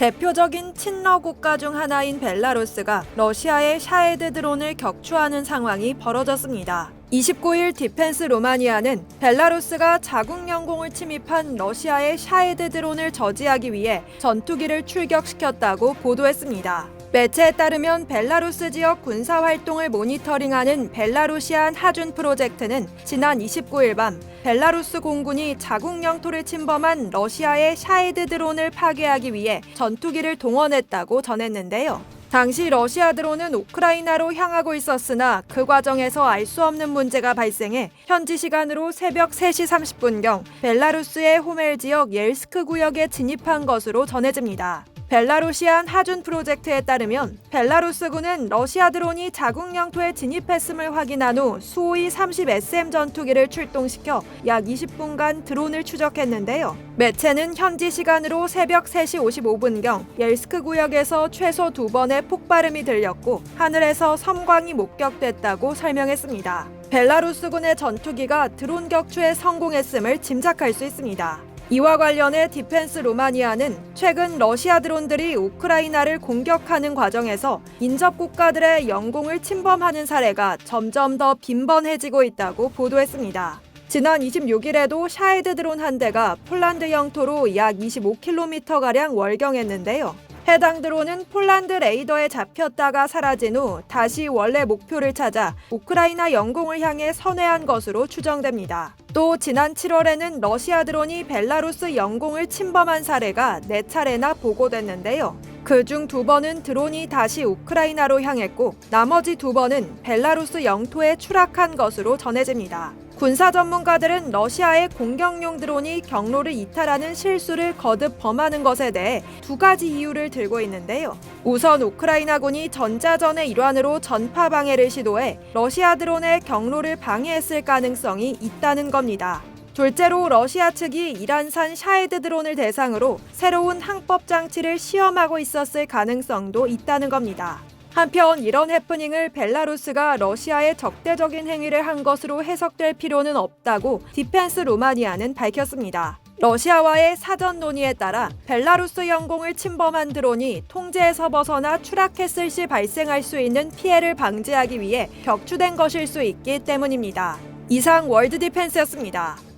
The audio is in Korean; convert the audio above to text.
대표적인 친러 국가 중 하나인 벨라루스가 러시아의 샤헤드 드론을 격추하는 상황이 벌어졌습니다. 29일 디펜스 루마니아는 벨라루스가 자국 영공을 침입한 러시아의 샤헤드 드론을 저지하기 위해 전투기를 출격시켰다고 보도했습니다. 매체에 따르면 벨라루스 지역 군사 활동을 모니터링하는 벨라루시안 하준 프로젝트는 지난 29일 밤 벨라루스 공군이 자국 영토를 침범한 러시아의 샤헤드 드론을 파괴하기 위해 전투기를 동원했다고 전했는데요. 당시 러시아 드론은 우크라이나로 향하고 있었으나 그 과정에서 알 수 없는 문제가 발생해 현지 시간으로 새벽 3시 30분경 벨라루스의 호멜 지역 옐스크 구역에 진입한 것으로 전해집니다. 벨라루시안 하준 프로젝트에 따르면 벨라루스군은 러시아 드론이 자국 영토에 진입했음을 확인한 후 수호이 30SM 전투기를 출동시켜 약 20분간 드론을 추적했는데요. 매체는 현지 시간으로 새벽 3시 55분경 옐스크 구역에서 최소 2번의 폭발음이 들렸고 하늘에서 섬광이 목격됐다고 설명했습니다. 벨라루스군의 전투기가 드론 격추에 성공했음을 짐작할 수 있습니다. 이와 관련해 디펜스 루마니아는 최근 러시아 드론들이 우크라이나를 공격하는 과정에서 인접 국가들의 영공을 침범하는 사례가 점점 더 빈번해지고 있다고 보도했습니다. 지난 26일에도 샤헤드 드론 한 대가 폴란드 영토로 약 25km가량 월경했는데요. 해당 드론은 폴란드 레이더에 잡혔다가 사라진 후 다시 원래 목표를 찾아 우크라이나 영공을 향해 선회한 것으로 추정됩니다. 또 지난 7월에는 러시아 드론이 벨라루스 영공을 침범한 사례가 4차례나 보고됐는데요. 그중 2번은 드론이 다시 우크라이나로 향했고 나머지 2번은 벨라루스 영토에 추락한 것으로 전해집니다. 군사 전문가들은 러시아의 공격용 드론이 경로를 이탈하는 실수를 거듭 범하는 것에 대해 2가지 이유를 들고 있는데요. 우선 우크라이나군이 전자전의 일환으로 전파 방해를 시도해 러시아 드론의 경로를 방해했을 가능성이 있다는 겁니다. 둘째로 러시아 측이 이란산 샤헤드 드론을 대상으로 새로운 항법 장치를 시험하고 있었을 가능성도 있다는 겁니다. 한편 이런 해프닝을 벨라루스가 러시아의 적대적인 행위를 한 것으로 해석될 필요는 없다고 디펜스 루마니아는 밝혔습니다. 러시아와의 사전 논의에 따라 벨라루스 영공을 침범한 드론이 통제에서 벗어나 추락했을 시 발생할 수 있는 피해를 방지하기 위해 격추된 것일 수 있기 때문입니다. 이상 월드 디펜스였습니다.